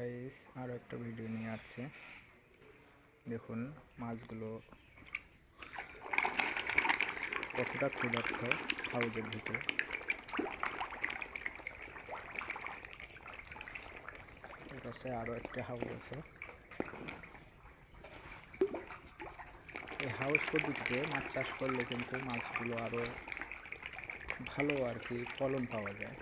Guys আরও একটা video নিয়ে আসছে। দেখুন মাছগুলো কতটা ক্ষুধার্ত হাউজের ভিতরে। এর পাশে আরও একটা হাউজ আছে। এই হাউস পদ্ধতিতে মাছ চাষ করলে কিন্তু মাছগুলো আরও ভালো ফলন পাওয়া যায়,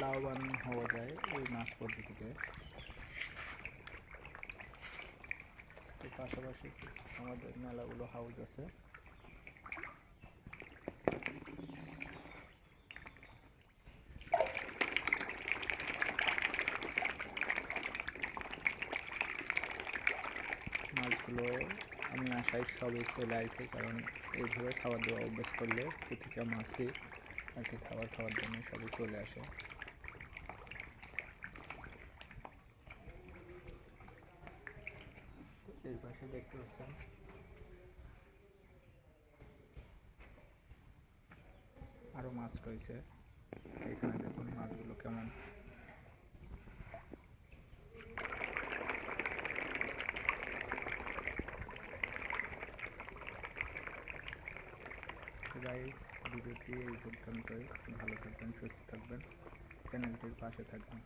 লাভবান হওয়া যায় এই মাছ পদ্ধতিতে। তো পাশাপাশি আমাদের মেলাগুলো হাউস আছে। মাছগুলো আমি আশায় সবই চলে আসে, কারণ এইভাবে খাবার দেওয়া অভ্যাস করলে প্রতিটা মাছই খাওয়ার জন্য সবই চলে আসে। এই পাশে দেখতে পাচ্ছেন আরো মাছ রয়েছে। এখানে দেখুন মাছগুলো কেমন। গাইস ভিডিওটি এই পর্যন্তই। ভালো থাকবেন, সুস্থ থাকবেন, চ্যানেলটির পাশে থাকবেন।